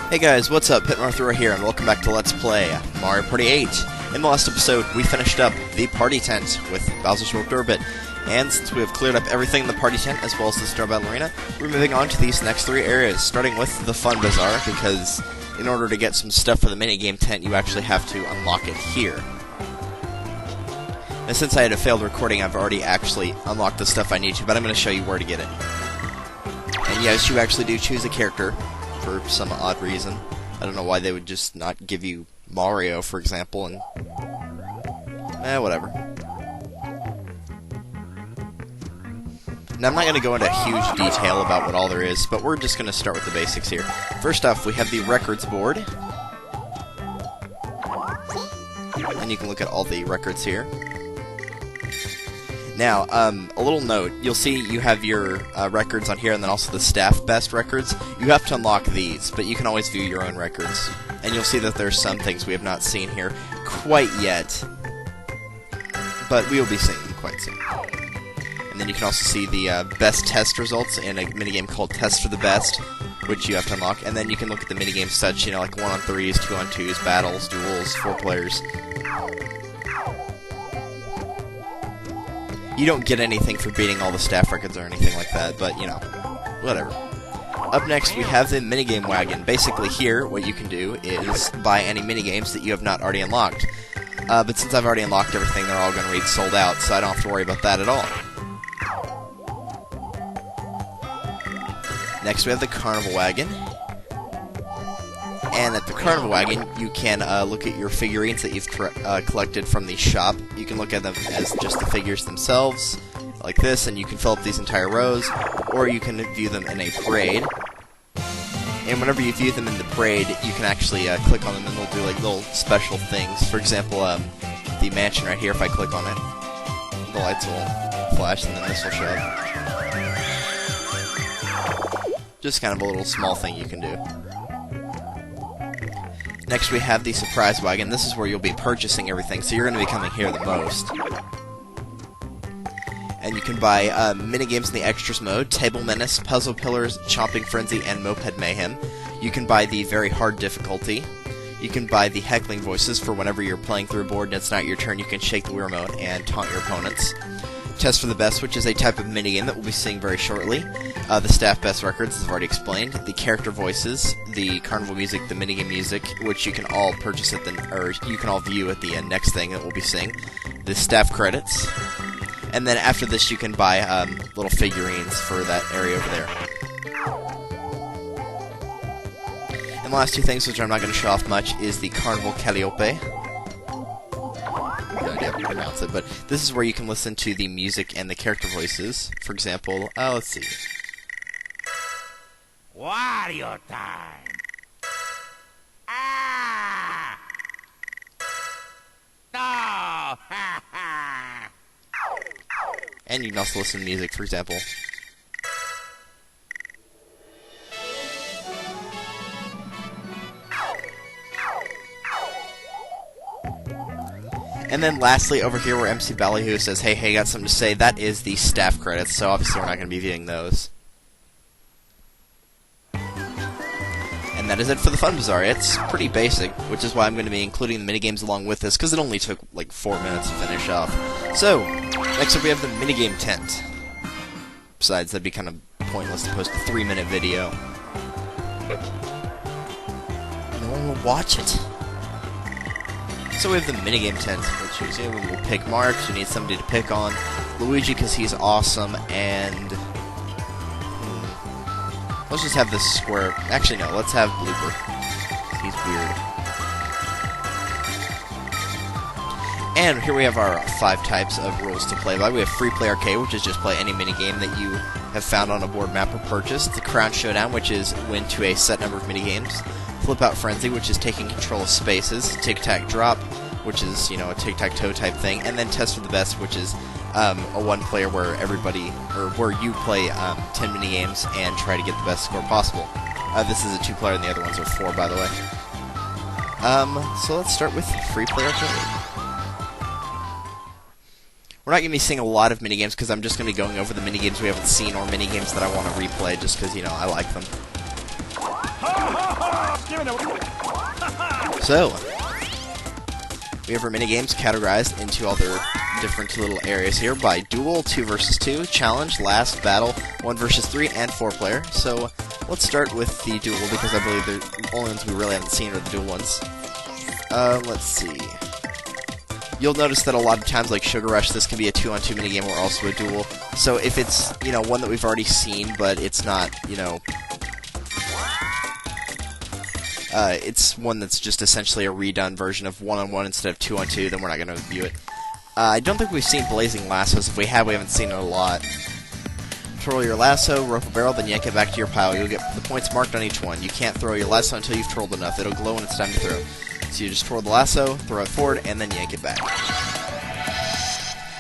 Hey guys, what's up? Pitmarthroy here, and welcome back to Let's Play Mario Party 8. In the last episode, we finished up the party tent with Bazzar's Warped Orbit, and since we have cleared up everything in the party tent, as well as the Star Battle Arena, we're moving on to these next three areas, starting with the Fun Bazaar, because in order to get some stuff for the minigame tent, you actually have to unlock it here. And since I had a failed recording, I've already actually unlocked the stuff I need to, but I'm going to show you where to get it. And yes, you actually do choose a character, for some odd reason. I don't know why they would just not give you Mario, for example, and whatever. Now, I'm not going to go into huge detail about what all there is, but we're just going to start with the basics here. First off, we have the records board, and you can look at all the records here. Now, a little note, you'll see you have your records on here, and then also the staff best records. You have to unlock these, but you can always view your own records. And you'll see that there's some things we have not seen here quite yet, but we will be seeing them quite soon. And then you can also see the best test results in a minigame called Test for the Best, which you have to unlock. And then you can look at the minigame stats, you know, like 1-on-3s, 2-on-2s, battles, duels, 4 players. You don't get anything for beating all the staff records or anything like that, but, you know, whatever. Up next, we have the Minigame Wagon. Basically here, what you can do is buy any minigames that you have not already unlocked. But since I've already unlocked everything, they're all going to read sold out, so I don't have to worry about that at all. Next, we have the Carnival Wagon. And at the Carnival Wagon, you can look at your figurines that you've collected from the shop. You can look at them as just the figures themselves, like this, and you can fill up these entire rows, or you can view them in a parade. And whenever you view them in the parade, you can actually click on them and they'll do like little special things. For example, the mansion right here, if I click on it, the lights will flash and then this will show up. Just kind of a little small thing you can do. Next, we have the Surprise Wagon. This is where you'll be purchasing everything, so you're going to be coming here the most. And you can buy minigames in the Extras mode, Table Menace, Puzzle Pillars, Chomping Frenzy, and Moped Mayhem. You can buy the Very Hard difficulty. You can buy the Heckling Voices for whenever you're playing through a board and it's not your turn, you can shake the Wii Remote and taunt your opponents. Test for the Best, which is a type of minigame that we'll be seeing very shortly. The Staff Best Records, as I've already explained. The Character Voices, the Carnival Music, the Minigame Music, which you can all purchase at the, or you can all view at the next thing that we'll be seeing. The Staff Credits. And then after this you can buy little figurines for that area over there. And the last two things, which I'm not going to show off much, is the Carnival Calliope. No idea how to pronounce it, but this is where you can listen to the music and the character voices. For example, let's see. Wario time! Ah! No! Ha ha! And you can also listen to music, for example. And then lastly, over here where MC Ballyhoo says, hey, got something to say, that is the staff credits, so obviously we're not going to be viewing those. And that is it for the Fun Bazaar. It's pretty basic, which is why I'm going to be including the minigames along with this, because it only took like 4 minutes to finish off. So, next up we have the minigame tent. Besides, that'd be kind of pointless to post a 3-minute video. No one will watch it. So we have the minigame tent, which is, we'll pick Mark, we need somebody to pick on. Luigi, because he's awesome, and... let's just have this square... Actually, no, let's have Blooper. He's weird. And here we have our 5 types of rules to play by. We have Free Play Arcade, which is just play any minigame that you have found on a board map or purchased. The Crown Showdown, which is win to a set number of minigames. Flip Out Frenzy, which is taking control of spaces. Tic-Tac Drop, which is, you know, a tic-tac-toe type thing. And then Test for the Best, which is a one-player where everybody, or where you play 10 minigames and try to get the best score possible. This is a 2-player, and the other ones are 4, by the way. So let's start with Free Play Arcade. We're not going to be seeing a lot of minigames because I'm just going to be going over the minigames we haven't seen or minigames that I want to replay just because, you know, I like them. So, we have our minigames categorized into all their different little areas here by Duel, 2 versus 2, Challenge, Last, Battle, 1 versus 3, and 4-player. So, let's start with the Duel, because I believe the only ones we really haven't seen are the Duel ones. Let's see. You'll notice that a lot of times, like Sugar Rush, this can be a 2-on-2 minigame or also a Duel. So if it's, one that we've already seen, but it's not, it's one that's just essentially a redone version of 1-on-1 instead of 2-on-2, then we're not going to review it. I don't think we've seen Blazing Lassos. If we have, we haven't seen it a lot. Twirl your lasso, rope a barrel, then yank it back to your pile. You'll get the points marked on each one. You can't throw your lasso until you've twirled enough. It'll glow when it's time to throw. So you just twirl the lasso, throw it forward, and then yank it back.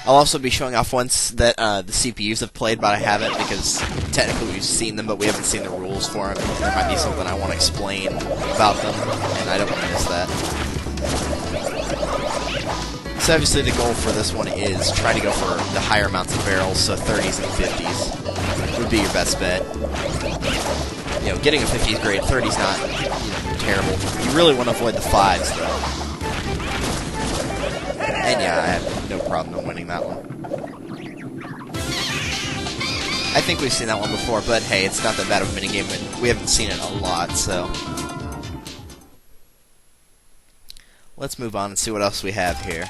I'll also be showing off ones that the CPUs have played, but I haven't, because technically we've seen them, but we haven't seen the rules for them. There might be something I want to explain about them, and I don't want to miss that. So obviously the goal for this one is try to go for the higher amounts of barrels, so 30s and 50s would be your best bet. Getting a 50 is great, 30's not, terrible. You really want to avoid the 5s, though. And yeah, I have no problem in winning that one. I think we've seen that one before, but hey, it's not that bad of a minigame, and we haven't seen it a lot, so... Let's move on and see what else we have here.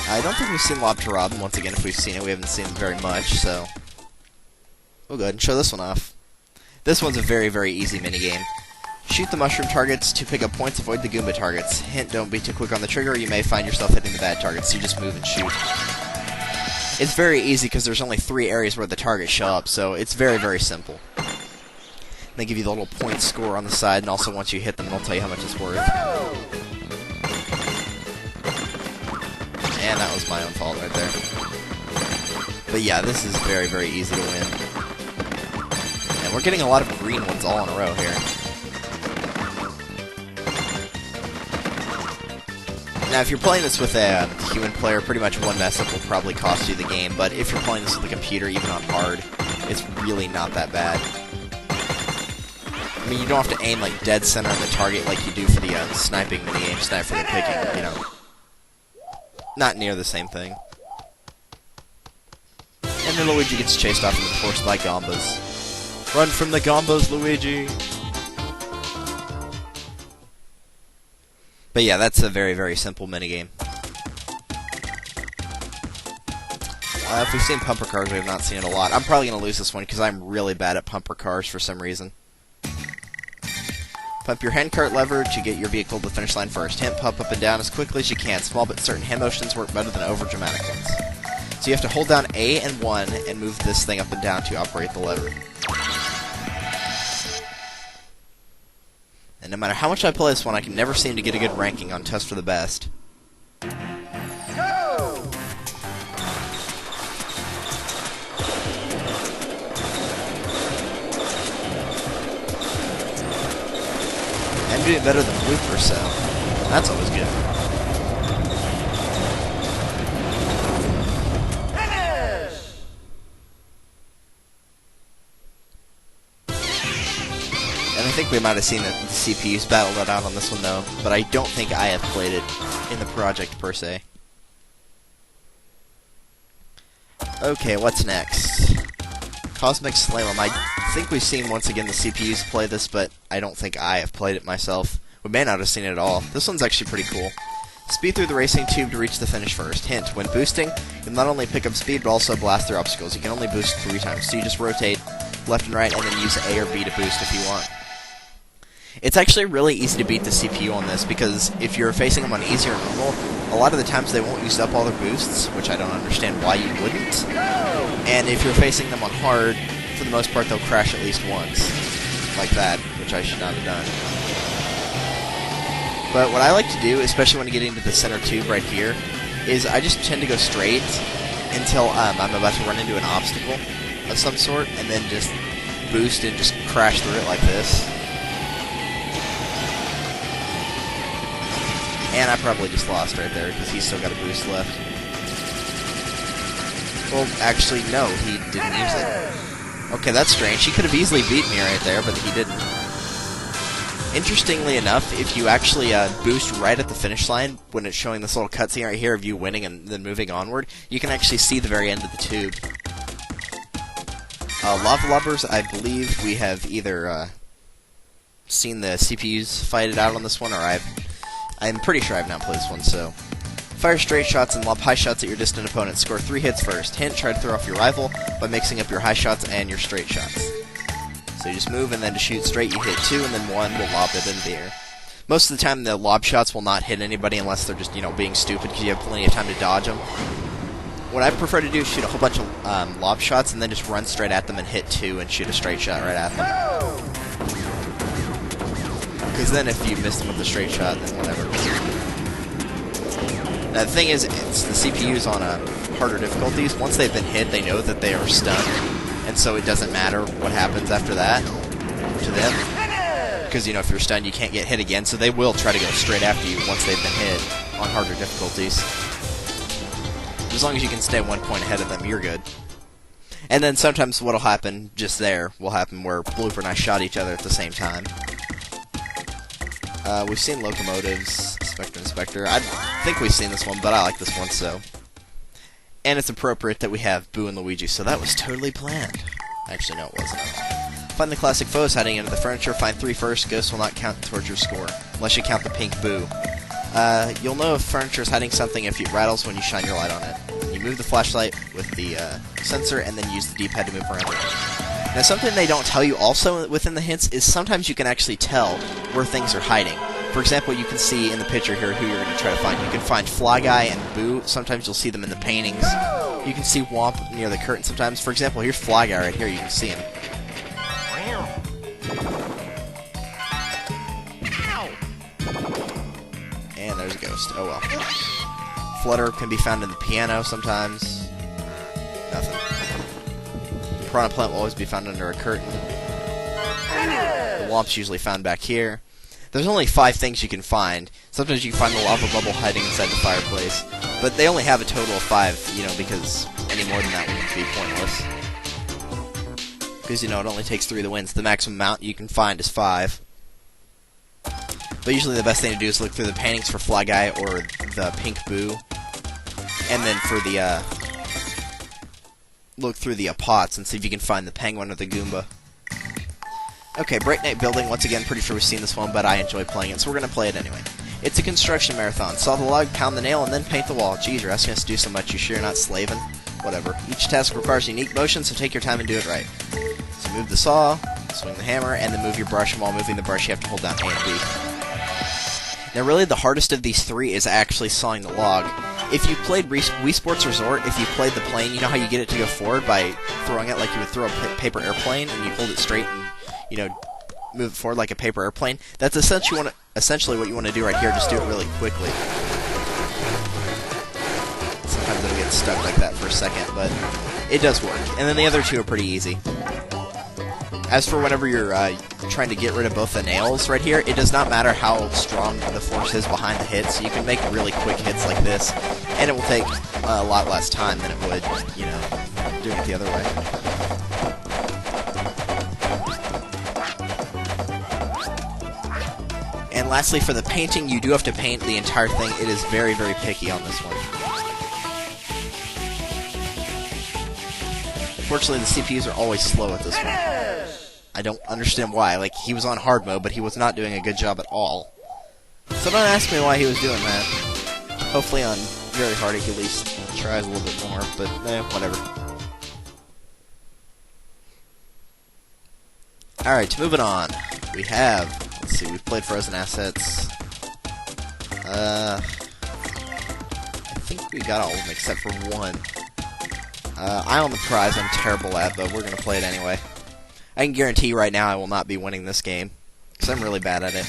I don't think we've seen Lob to Rob, and once again, if we've seen it, we haven't seen it very much, so... We'll go ahead and show this one off. This one's a very, very easy minigame. Shoot the mushroom targets to pick up points, avoid the Goomba targets. Hint, don't be too quick on the trigger, or you may find yourself hitting the bad targets, so you just move and shoot. It's very easy because there's only 3 areas where the targets show up, so it's very, very simple. They give you the little point score on the side, and also once you hit them, it'll tell you how much it's worth. And that was my own fault right there. But yeah, this is very, very easy to win. And we're getting a lot of green ones all in a row here. Now, if you're playing this with a human player, pretty much one mess-up will probably cost you the game, but if you're playing this with a computer, even on hard, it's really not that bad. I mean, you don't have to aim, like, dead center on the target like you do for the sniping minigame, snipe for the picking, Not near the same thing. And then Luigi gets chased off and forced by Gombas. Run from the Gombas, Luigi! But yeah, that's a very, very simple minigame. If we've seen Pumper Cars, we have not seen it a lot. I'm probably going to lose this one because I'm really bad at Pumper Cars for some reason. Pump your handcart lever to get your vehicle to the finish line first. Hint, pump up and down as quickly as you can. Small but certain hand motions work better than over-dramatic ones. So you have to hold down A and 1 and move this thing up and down to operate the lever. And no matter how much I play this one, I can never seem to get a good ranking on Test for the Best. Go! I'm doing better than Blooper, so that's always good. And I think we might have seen the CPUs battle that out on this one, though, but I don't think I have played it in the project, per se. Okay, what's next? Cosmic Slalom. I think we've seen, once again, the CPUs play this, but I don't think I have played it myself. We may not have seen it at all. This one's actually pretty cool. Speed through the racing tube to reach the finish first. Hint, when boosting, you'll not only pick up speed, but also blast through obstacles. You can only boost 3 times, so you just rotate left and right, and then use A or B to boost if you want. It's actually really easy to beat the CPU on this, because if you're facing them on easy or normal, a lot of the times they won't use up all their boosts, which I don't understand why you wouldn't. And if you're facing them on hard, for the most part they'll crash at least once. Like that, which I should not have done. But what I like to do, especially when you get into the center tube right here, is I just tend to go straight until I'm about to run into an obstacle of some sort, and then just boost and just crash through it like this. And I probably just lost right there, because he's still got a boost left. Well, actually, no, he didn't use it. Okay, that's strange. He could have easily beat me right there, but he didn't. Interestingly enough, if you actually boost right at the finish line, when it's showing this little cutscene right here of you winning and then moving onward, you can actually see the very end of the tube. Lava Lubbers, I believe we have either seen the CPUs fight it out on this one, or I'm pretty sure I've not played this one, so... Fire straight shots and lob high shots at your distant opponent. Score 3 hits first. Hint, try to throw off your rival by mixing up your high shots and your straight shots. So you just move, and then to shoot straight, you hit 2, and then 1 will lob it into the air. Most of the time, the lob shots will not hit anybody unless they're just, being stupid, because you have plenty of time to dodge them. What I prefer to do is shoot a whole bunch of lob shots, and then just run straight at them and hit 2 and shoot a straight shot right at them. Because then if you miss them with the straight shot, then whatever. Now, the thing is, it's the CPUs on harder difficulties. Once they've been hit, they know that they are stunned, and so it doesn't matter what happens after that to them. Because, if you're stunned, you can't get hit again, so they will try to go straight after you once they've been hit on harder difficulties. As long as you can stay 1 point ahead of them, you're good. And then sometimes what'll happen just there will happen where Blooper and I shot each other at the same time. We've seen Locomotives, Inspector. I think we've seen this one, but I like this one, so... And it's appropriate that we have Boo and Luigi, so that was totally planned. Actually, no, it wasn't. Find the classic foes hiding under the furniture. Find 3 first. Ghosts will not count towards your score, unless you count the pink Boo. You'll know if furniture is hiding something if it rattles when you shine your light on it. You move the flashlight with the sensor, and then use the D-pad to move around it. Now, something they don't tell you also within the hints is sometimes you can actually tell where things are hiding. For example, you can see in the picture here who you're going to try to find. You can find Fly Guy and Boo. Sometimes you'll see them in the paintings. You can see Womp near the curtain sometimes. For example, here's Fly Guy right here. You can see him. And there's a ghost. Oh well. Flutter can be found in the piano sometimes. Nothing. Piranha Plant will always be found under a curtain. The Womp's usually found back here. There's only 5 things you can find. Sometimes you can find the lava bubble hiding inside the fireplace. But they only have a total of 5, because any more than that would be pointless. Because, it only takes 3 to win, so the maximum amount you can find is 5. But usually the best thing to do is look through the paintings for Fly Guy or the pink Boo. And then for the, look through the pots and see if you can find the penguin or the Goomba. Okay, Bright Night Building, once again, pretty sure we've seen this one, but I enjoy playing it, so we're going to play it anyway. It's a construction marathon. Saw the log, pound the nail, and then paint the wall. Geez, you're asking us to do so much, you sure you're not slaving? Whatever. Each task requires unique motion, so take your time and do it right. So move the saw, swing the hammer, and then move your brush, and while moving the brush you have to hold down A and B. Now really the hardest of these 3 is actually sawing the log. If you played Wii Sports Resort, if you played the plane, you know how you get it to go forward by throwing it like you would throw a paper airplane, and you hold it straight and, move it forward like a paper airplane? That's essentially what you want to do right here, just do it really quickly. Sometimes it'll get stuck like that for a second, but it does work. And then the other 2 are pretty easy. As for whenever you're trying to get rid of both the nails right here, it does not matter how strong the force is behind the hits. You can make really quick hits like this, and it will take a lot less time than it would, doing it the other way. And lastly, for the painting, you do have to paint the entire thing. It is very, very picky on this one. Unfortunately, the CPUs are always slow at this one. I don't understand why. Like, he was on hard mode, but he was not doing a good job at all. So don't ask me why he was doing that. Hopefully on very hard he at least tries a little bit more, but whatever. Alright, moving on. We have, let's see, we've played Frozen Assets. I think we got all of them except for one. Island of Prize I'm terrible at, but we're going to play it anyway. I can guarantee right now I will not be winning this game, because I'm really bad at it.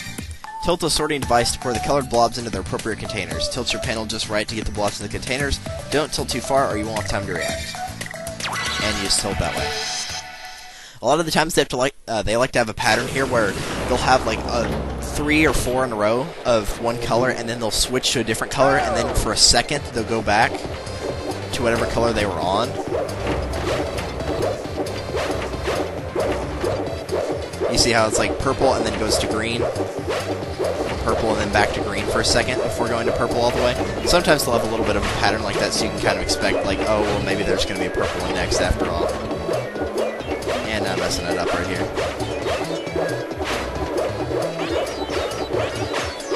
Tilt a sorting device to pour the colored blobs into their appropriate containers. Tilt your panel just right to get the blobs in the containers. Don't tilt too far or you won't have time to react. And you just tilt that way. A lot of the times they like to have a pattern here where they'll have like 3 or 4 in a row of one color, and then they'll switch to a different color, and then for a second they'll go back to whatever color they were on. You see how it's like purple and then goes to green? Purple and then back to green for a second before going to purple all the way. Sometimes they'll have a little bit of a pattern like that, so you can kind of expect, like, oh, well, maybe there's going to be a purple one next after all. And I'm messing it up right here.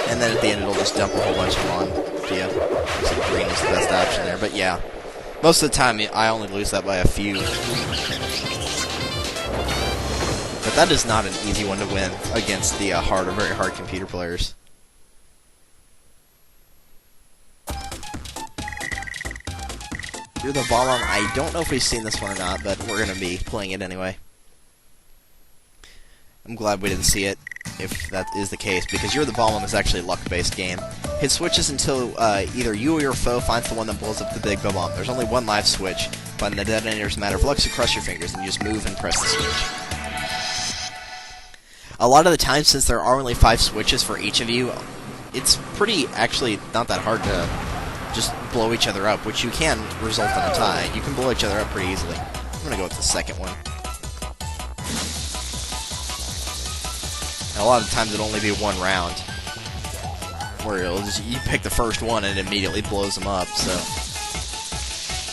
And then at the end, it'll just dump a whole bunch of them on to you. So green is the best option there. But yeah, most of the time, I only lose that by a few. But that is not an easy one to win against the hard or very hard computer players. You're the Bomb. I don't know if we've seen this one or not, but we're going to be playing it anyway. I'm glad we didn't see it, if that is the case, because You're the Bomb is actually a luck-based game. Hit switches until either you or your foe finds the one that blows up the big bomb. There's only one live switch. Finding the detonator's a matter of luck, so cross your fingers and you just move and press the switch. A lot of the time, since there are only 5 switches for each of you, it's pretty, actually, not that hard to just blow each other up, which you can result in a tie. You can blow each other up pretty easily. I'm going to go with the second one. And a lot of times it'll only be one round, where you pick the first one and it immediately blows them up, so...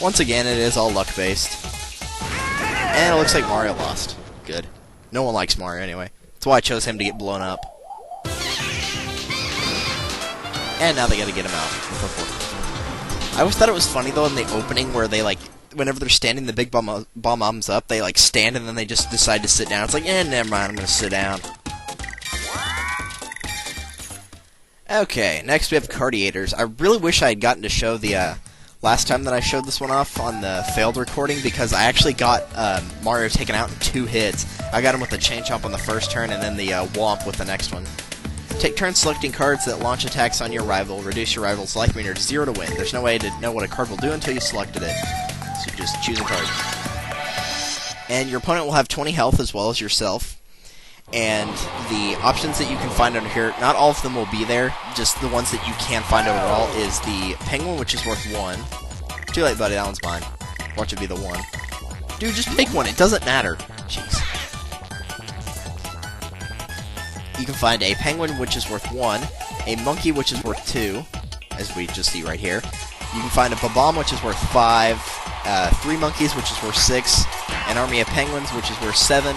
Once again, it is all luck-based. And it looks like Mario lost. Good. No one likes Mario anyway. That's why I chose him to get blown up. And now they gotta get him out. I always thought it was funny, though, in the opening, where they, like, whenever they're standing, the big bombs up, they, like, stand and then they just decide to sit down. It's like, never mind, I'm gonna sit down. Okay, next we have Cardiators. I really wish I had gotten to show the, last time that I showed this one off on the failed recording, because I actually got Mario taken out in 2 hits. I got him with the chain chomp on the first turn, and then the womp with the next one. Take turns selecting cards that launch attacks on your rival. Reduce your rival's life meter to 0 to win. There's no way to know what a card will do until you selected it. So just choose a card. And your opponent will have 20 health as well as yourself. And the options that you can find under here, not all of them will be there, just the ones that you can find overall is the Penguin, which is worth 1. Too late, buddy, that one's mine. Watch it be the 1. Dude, just pick one, it doesn't matter. Jeez. You can find a Penguin, which is worth 1, a Monkey, which is worth 2, as we just see right here. You can find a Babam, which is worth 5, 3 Monkeys, which is worth 6, an Army of Penguins, which is worth 7,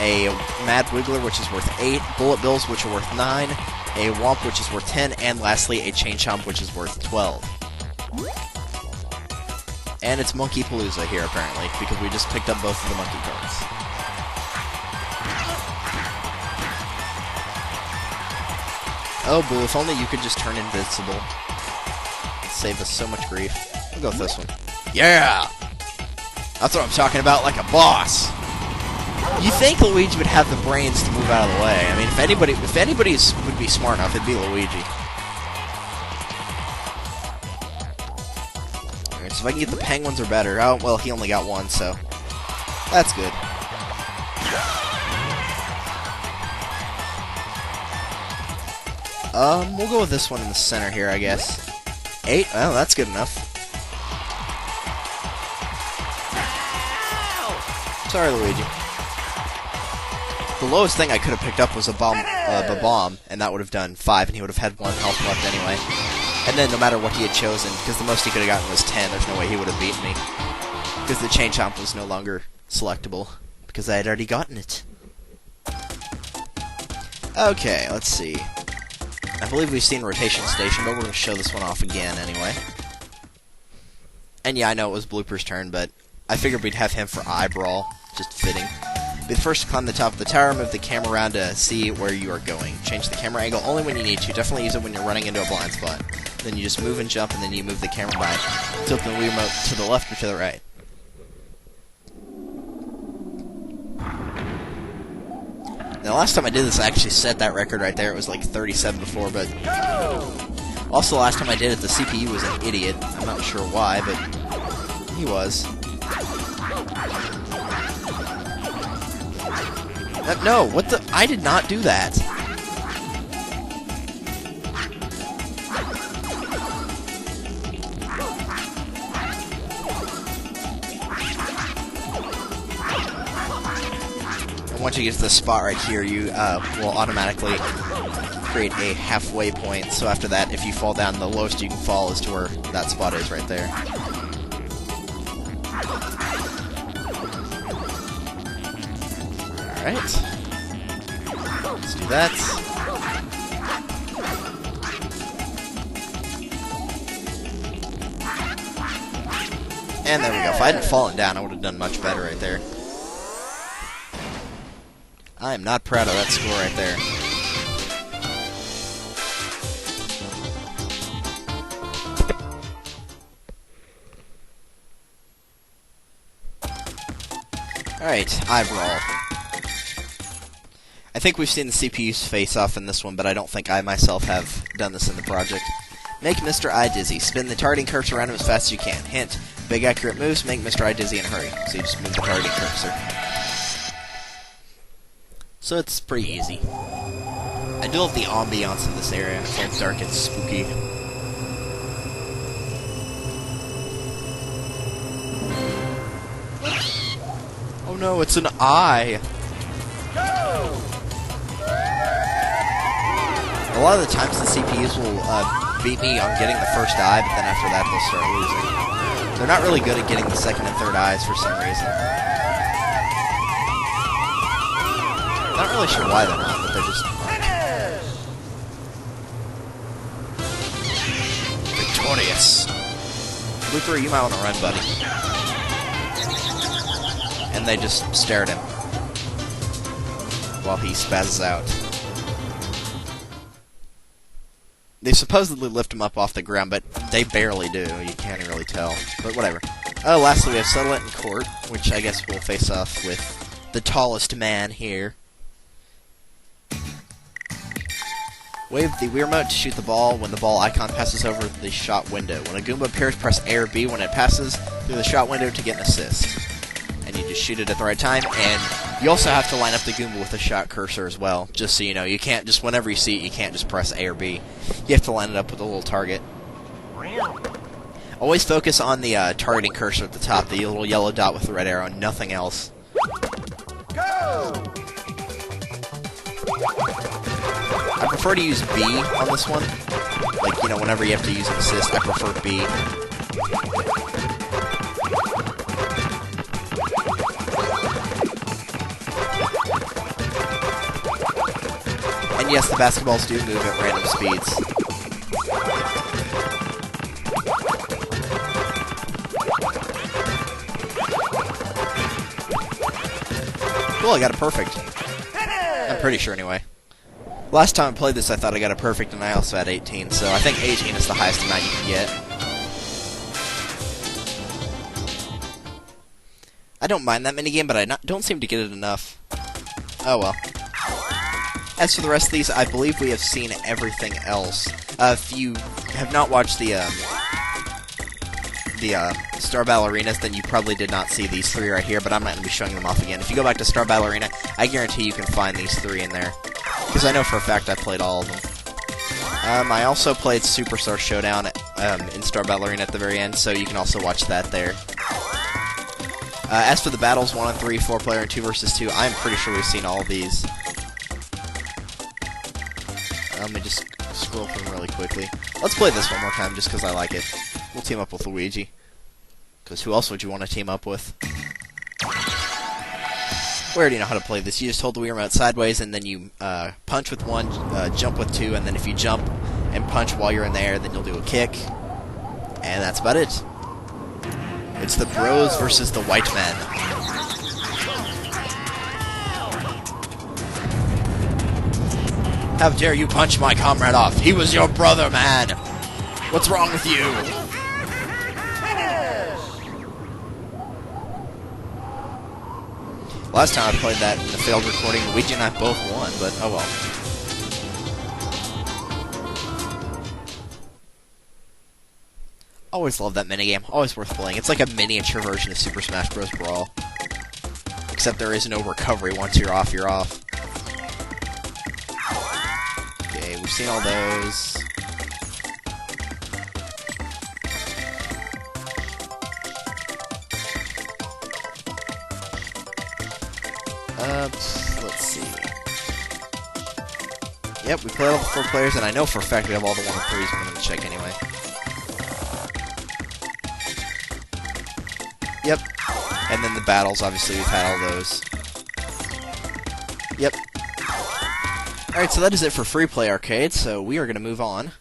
a Mad Wiggler, which is worth 8, Bullet Bills, which are worth 9, a Womp, which is worth 10, and lastly, a Chain Chomp, which is worth 12. And it's Monkey Palooza here, apparently, because we just picked up both of the monkey cards. Oh, boo, if only you could just turn invincible. It'd save us so much grief. We'll go with this one. Yeah! That's what I'm talking about, like a boss! You think Luigi would have the brains to move out of the way. I mean, if anybody would be smart enough, it'd be Luigi. Alright, so if I can get the Penguins or better. Oh, well, he only got 1, so... That's good. We'll go with this one in the center here, I guess. 8? Well, that's good enough. Sorry, Luigi. The lowest thing I could have picked up was a bomb, and that would have done 5, and he would have had 1 health left anyway. And then, no matter what he had chosen, because the most he could have gotten was 10, there's no way he would have beaten me. Because the Chain Chomp was no longer selectable, because I had already gotten it. Okay, let's see. I believe we've seen Rotation Station, but we're going to show this one off again anyway. And yeah, I know it was Blooper's turn, but I figured we'd have him for Eye Brawl. Just fitting. Be the first to climb the top of the tower, move the camera around to see where you are going. Change the camera angle only when you need to. Definitely use it when you're running into a blind spot. Then you just move and jump, and then you move the camera by. Tilt the Wii remote to the left or to the right. Now, last time I did this, I actually set that record right there. It was like 37 before, but... Also, last time I did it, the CPU was an idiot. I'm not sure why, but... he was. No, what the... I did not do that. once you get to the spot right here, you will automatically create a halfway point. So after that, if you fall down, the lowest you can fall is to where that spot is right there. Alright. Let's do that. And there we go. If I hadn't fallen down, I would have done much better right there. I am not proud of that score right there. Alright, eyebrow. I think we've seen the CPUs face off in this one, but I don't think I myself have done this in the project. Make Mr. I dizzy. Spin the targeting cursor around him as fast as you can. Hint, big accurate moves make Mr. I dizzy in a hurry. So you just move the targeting cursor. So it's pretty easy. I do love the ambiance of this area. It's all dark and spooky. Oh no, it's an eye! A lot of the times the CPUs will beat me on getting the first eye, but then after that they'll start losing. They're not really good at getting the second and third eyes for some reason. Not really sure why they're not, but they're just aren't. Victorious! Luther, you might want to run, buddy. And they just stare at him while he spazzes out. They supposedly lift him up off the ground, but they barely do. You can't really tell. But whatever. Lastly, we have Settle It in Court, which I guess we'll face off with the tallest man here. Wave the Wii remote to shoot the ball when the ball icon passes over the shot window. When a Goomba appears, press A or B when it passes through the shot window to get an assist. And you just shoot it at the right time, and you also have to line up the Goomba with the shot cursor as well, just so you know. You can't just, whenever you see it, you can't just press A or B. You have to line it up with a little target. Always focus on the targeting cursor at the top, the little yellow dot with the red arrow, and nothing else. Go! I prefer to use B on this one. Like, you know, whenever you have to use an assist, I prefer B. And yes, the basketballs do move at random speeds. Cool, I got it perfect. I'm pretty sure anyway. Last time I played this, I thought I got it perfect, and I also had 18, so I think 18 is the highest amount you can get. I don't mind that minigame, but I don't seem to get it enough. Oh well. As for the rest of these, I believe we have seen everything else. If you have not watched the Star Ballerinas, then you probably did not see these three right here, but I'm not going to be showing them off again. If you go back to Star Ballerina, I guarantee you can find these three in there. Because I know for a fact I played all of them. I also played Superstar Showdown in Star Ballerina at the very end, so you can also watch that there. As for the battles, 1 on 3, 4-player, and 2 versus 2, I'm pretty sure we've seen all of these. Let me just scroll through really quickly. Let's play this one more time, just because I like it. We'll team up with Luigi. Because who else would you want to team up with? We already know how to play this. You just hold the Wii remote sideways, and then you punch with 1, jump with 2, and then if you jump and punch while you're in the air, then you'll do a kick. And that's about it. It's the bros versus the white men. How dare you punch my comrade off? He was your brother, man! What's wrong with you? Last time I played that in the failed recording, Luigi and I both won, but oh well. Always love that minigame. Always worth playing. It's like a miniature version of Super Smash Bros. Brawl. Except there is no recovery. Once you're off, you're off. Okay, we've seen all those. Let's see. Yep, we played all the 4 players, and I know for a fact we have all the 1 and 3s, but I'm gonna check anyway. Yep. And then the battles, obviously, we've had all those. Yep. Alright, so that is it for Free Play Arcade, so we are gonna move on